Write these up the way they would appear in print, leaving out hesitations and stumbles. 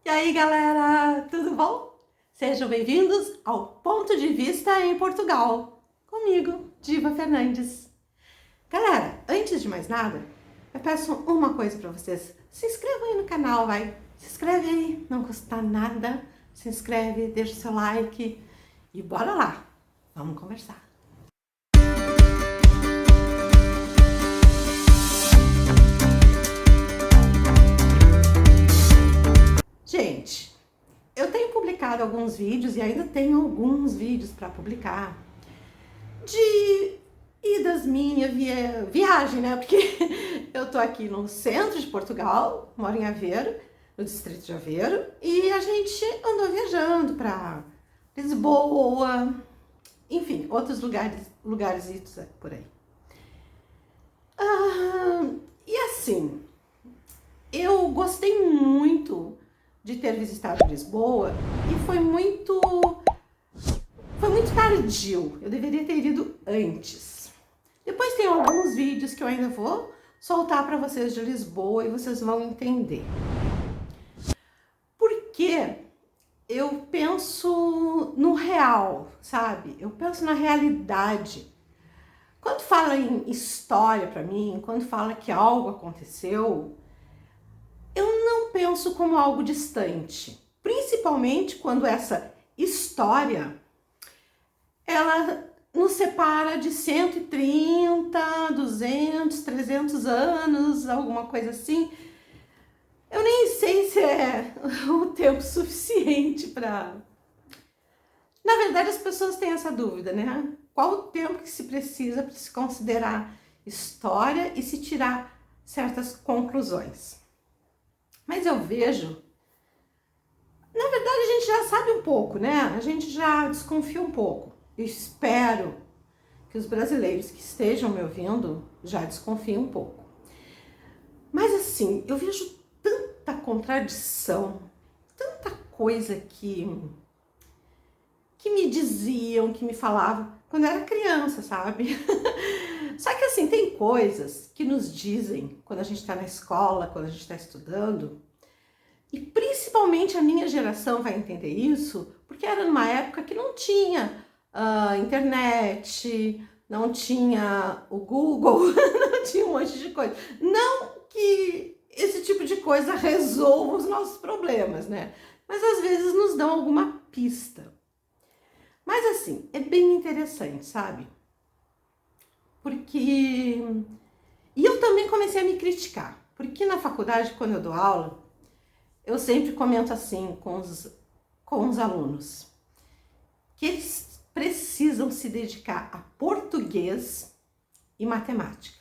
E aí, galera, tudo bom? Sejam bem-vindos ao Ponto de Vista em Portugal, comigo, Diva Fernandes. Galera, antes de mais nada, eu peço uma coisa para vocês. Se inscrevam aí no canal, vai. Se inscreve aí, não custa nada. Se inscreve, deixa o seu like e bora lá. Vamos conversar. Gente, eu tenho publicado alguns vídeos e ainda tenho alguns vídeos para publicar de idas minha viagem, né? Porque eu tô aqui no centro de Portugal, moro em Aveiro, no distrito de Aveiro, e a gente andou viajando para Lisboa, enfim, outros lugares por aí. E assim, eu gostei muito de ter visitado Lisboa e foi muito tardio. Eu deveria ter ido antes. Depois tem alguns vídeos que eu ainda vou soltar para vocês de Lisboa e vocês vão entender. Porque eu penso no real, sabe? Eu penso na realidade. Quando fala em história para mim, quando fala que algo aconteceu, eu não penso como algo distante, principalmente quando essa história, ela nos separa de 130, 200, 300 anos, alguma coisa assim. Eu nem sei se é o tempo suficiente para... Na verdade, as pessoas têm essa dúvida, né? Qual o tempo que se precisa para se considerar história e se tirar certas conclusões? Mas eu vejo, na verdade a gente já sabe um pouco, né? A gente já desconfia um pouco. Eu espero que os brasileiros que estejam me ouvindo já desconfiem um pouco. Mas assim, eu vejo tanta contradição, tanta coisa que me diziam, que me falavam quando eu era criança, sabe? Só que assim, tem coisas que nos dizem quando a gente está na escola, quando a gente está estudando, e principalmente a minha geração vai entender isso, porque era numa época que não tinha internet, não tinha o Google, não tinha um monte de coisa. Não que esse tipo de coisa resolva os nossos problemas, né? Mas às vezes nos dão alguma pista. Mas assim, é bem interessante, sabe? Porque... E eu também comecei a me criticar, porque na faculdade, quando eu dou aula, eu sempre comento assim com os alunos, que eles precisam se dedicar a português e matemática.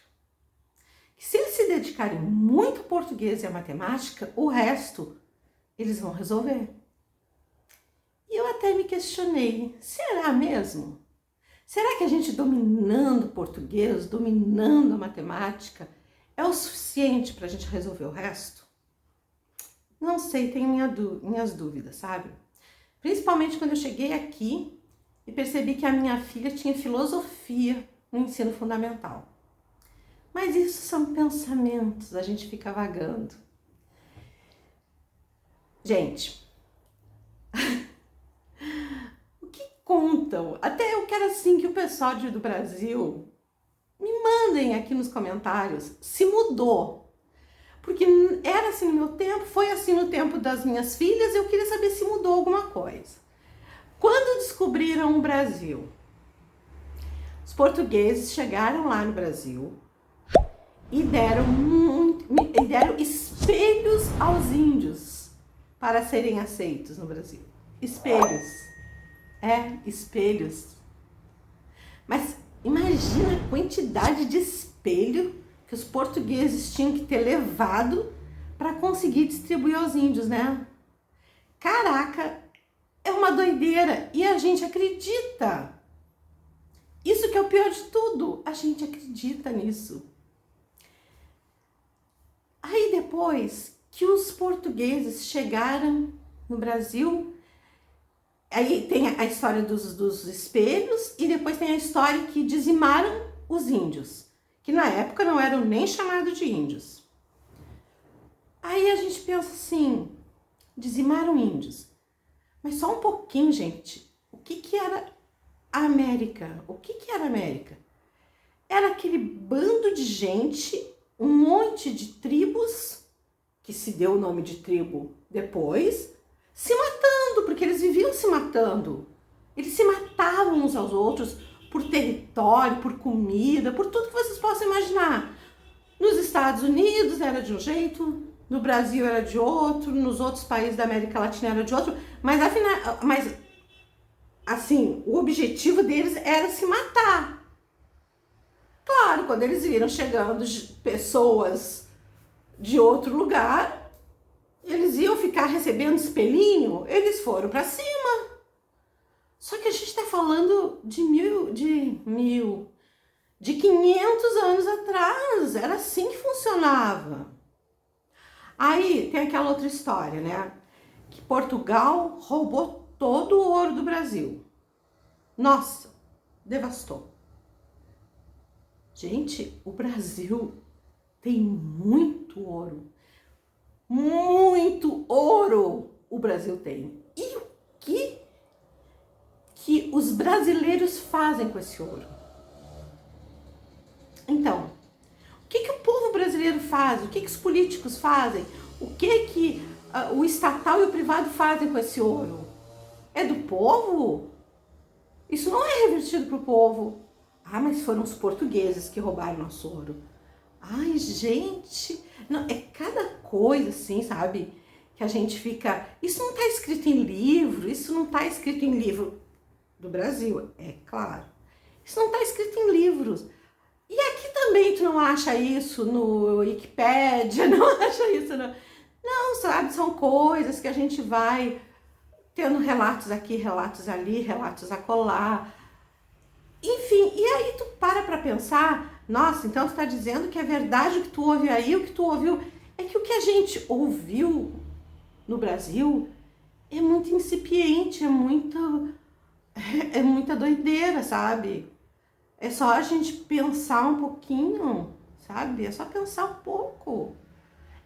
Que se eles se dedicarem muito a português e a matemática, o resto eles vão resolver. E eu até me questionei, será mesmo? Será que a gente dominando o português, dominando a matemática, é o suficiente para a gente resolver o resto? Não sei, tenho minhas dúvidas, sabe? Principalmente quando eu cheguei aqui e percebi que a minha filha tinha filosofia no ensino fundamental. Mas isso são pensamentos, a gente fica vagando. Gente... contam, até eu quero assim que o pessoal do Brasil me mandem aqui nos comentários se mudou, porque era assim no meu tempo, foi assim no tempo das minhas filhas, eu queria saber se mudou alguma coisa. Quando descobriram o Brasil, os portugueses chegaram lá no Brasil e deram espelhos aos índios para serem aceitos no Brasil. Espelhos. Espelhos. Mas imagina a quantidade de espelho que os portugueses tinham que ter levado para conseguir distribuir aos índios, né? Caraca, é uma doideira e a gente acredita. Isso que é o pior de tudo, a gente acredita nisso. Aí depois que os portugueses chegaram no Brasil, aí tem a história dos espelhos e depois tem a história que dizimaram os índios, que na época não eram nem chamados de índios. Aí a gente pensa assim, dizimaram índios. Mas só um pouquinho, gente. O que era a América? O que era a América? Era aquele bando de gente, um monte de tribos, que se deu o nome de tribo depois, se matando, porque eles viviam se matando. Eles se matavam uns aos outros por território, por comida, por tudo que vocês possam imaginar. Nos Estados Unidos era de um jeito, no Brasil era de outro, nos outros países da América Latina era de outro, mas assim, o objetivo deles era se matar. Claro, quando eles viram chegando pessoas de outro lugar, eles iam ficar recebendo espelhinho, eles foram para cima. Só que a gente está falando de 500 anos atrás, era assim que funcionava. Aí tem aquela outra história, né? Que Portugal roubou todo o ouro do Brasil. Nossa, devastou. Gente, o Brasil tem muito ouro. Muito ouro o Brasil tem. E o que os brasileiros fazem com esse ouro? Então, o que o povo brasileiro faz? O que os políticos fazem? O que o estatal e o privado fazem com esse ouro? É do povo? Isso não é revertido para o povo. Ah, mas foram os portugueses que roubaram nosso ouro. Ai, gente, não, é cada coisa assim, sabe? Que a gente fica... Isso não está escrito em livro, isso não está escrito em livro do Brasil, é claro. Isso não está escrito em livros. E aqui também tu não acha isso no Wikipédia, não acha isso não, sabe? São coisas que a gente vai tendo relatos aqui, relatos ali, relatos acolá. Enfim, e aí tu para pensar, nossa, então tu tá dizendo que é verdade o que tu ouve aí, o que tu ouviu. É que o que a gente ouviu no Brasil é muito incipiente, é muita doideira, sabe? É só a gente pensar um pouquinho, sabe? É só pensar um pouco.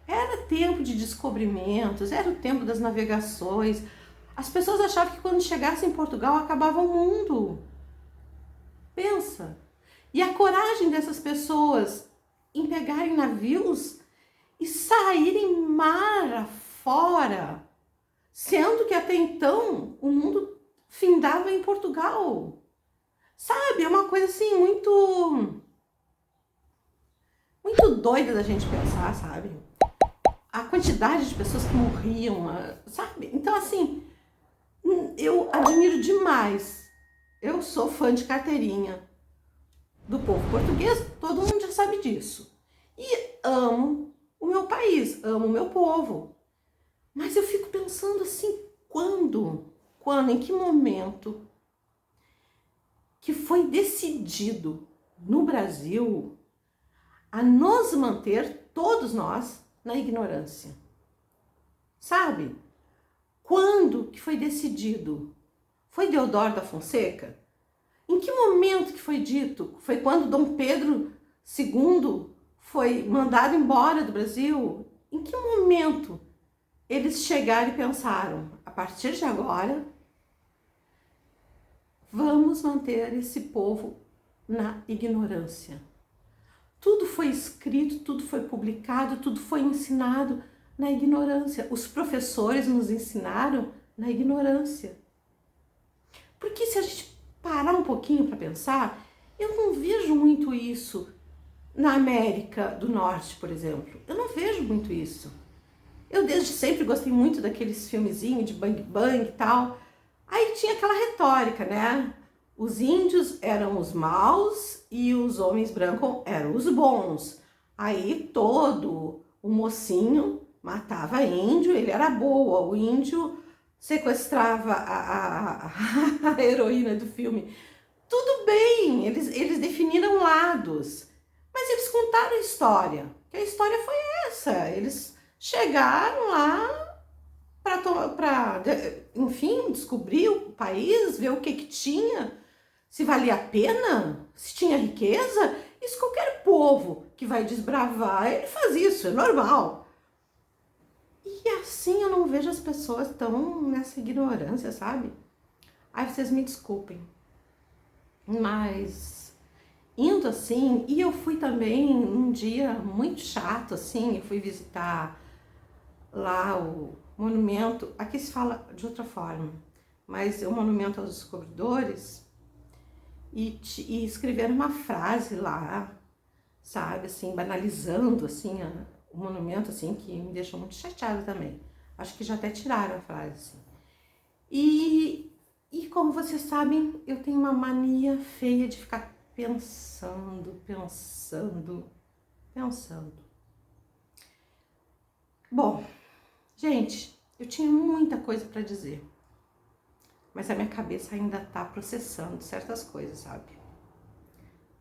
Era tempo de descobrimentos, era o tempo das navegações. As pessoas achavam que quando chegasse em Portugal acabava o mundo. Pensa. E a coragem dessas pessoas em pegarem navios e saírem mar afora, sendo que até então o mundo findava em Portugal. Sabe, é uma coisa assim muito doida da gente pensar, sabe? A quantidade de pessoas que morriam, sabe? Então, assim, eu admiro demais. Eu sou fã de carteirinha do povo português, todo mundo já sabe disso. E amo o meu país, amo o meu povo. Mas eu fico pensando assim, em que momento que foi decidido no Brasil a nos manter, todos nós, na ignorância. Sabe? Quando que foi decidido? Foi Deodoro da Fonseca? Em que momento que foi dito? Foi quando Dom Pedro II foi mandado embora do Brasil? Em que momento eles chegaram e pensaram, a partir de agora, vamos manter esse povo na ignorância? Tudo foi escrito, tudo foi publicado, tudo foi ensinado na ignorância. Os professores nos ensinaram na ignorância. Porque se a gente parar um pouquinho para pensar, eu não vejo muito isso na América do Norte, por exemplo. Eu não vejo muito isso. Eu desde sempre gostei muito daqueles filmezinhos de bang bang e tal. Aí tinha aquela retórica, né? Os índios eram os maus e os homens brancos eram os bons. Aí todo o mocinho matava índio, ele era boa. O índio sequestrava a heroína do filme. Tudo bem, eles definiram lados. Mas eles contaram a história. Que a história foi essa. Eles chegaram lá para, enfim, descobrir o país, ver o que tinha, se valia a pena, se tinha riqueza. Isso qualquer povo que vai desbravar, ele faz isso, é normal. E E assim eu não vejo as pessoas tão nessa ignorância, sabe? Ai, vocês me desculpem, mas indo assim, e eu fui também um dia muito chato, assim, eu fui visitar lá o monumento, aqui se fala de outra forma, mas é o monumento aos descobridores, e escreveram uma frase lá, sabe, assim, banalizando, assim, o monumento, assim, que me deixou muito chateada também. Acho que já até tiraram a frase, assim. E como vocês sabem, eu tenho uma mania feia de ficar pensando. Bom, gente, eu tinha muita coisa para dizer, mas a minha cabeça ainda tá processando certas coisas, sabe?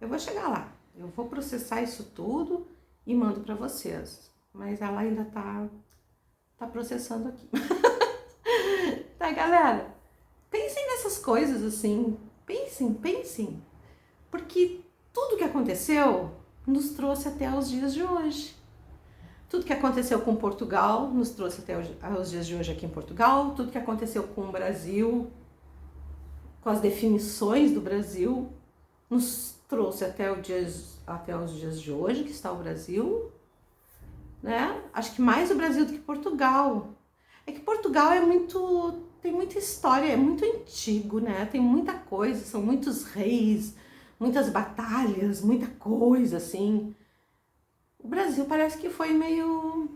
Eu vou chegar lá, eu vou processar isso tudo e mando para vocês, mas ela ainda tá processando aqui. Tá, galera? Pensem nessas coisas assim, pensem, porque tudo que aconteceu nos trouxe até os dias de hoje. Tudo que aconteceu com Portugal nos trouxe até os dias de hoje aqui em Portugal, tudo que aconteceu com o Brasil, com as definições do Brasil, nos trouxe até os dias de hoje, que está o Brasil, né? Acho que mais o Brasil do que Portugal. É que Portugal tem muita história, é muito antigo, né? Tem muita coisa, são muitos reis, muitas batalhas, muita coisa, assim. O Brasil parece que foi meio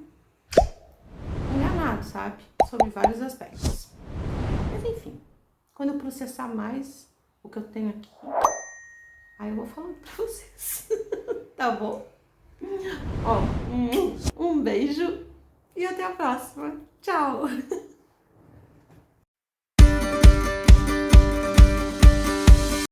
enganado, sabe? Sobre vários aspectos. Mas enfim, quando eu processar mais o que eu tenho aqui, aí eu vou falando pra vocês. Tá bom? Ó, um beijo e até a próxima. Tchau!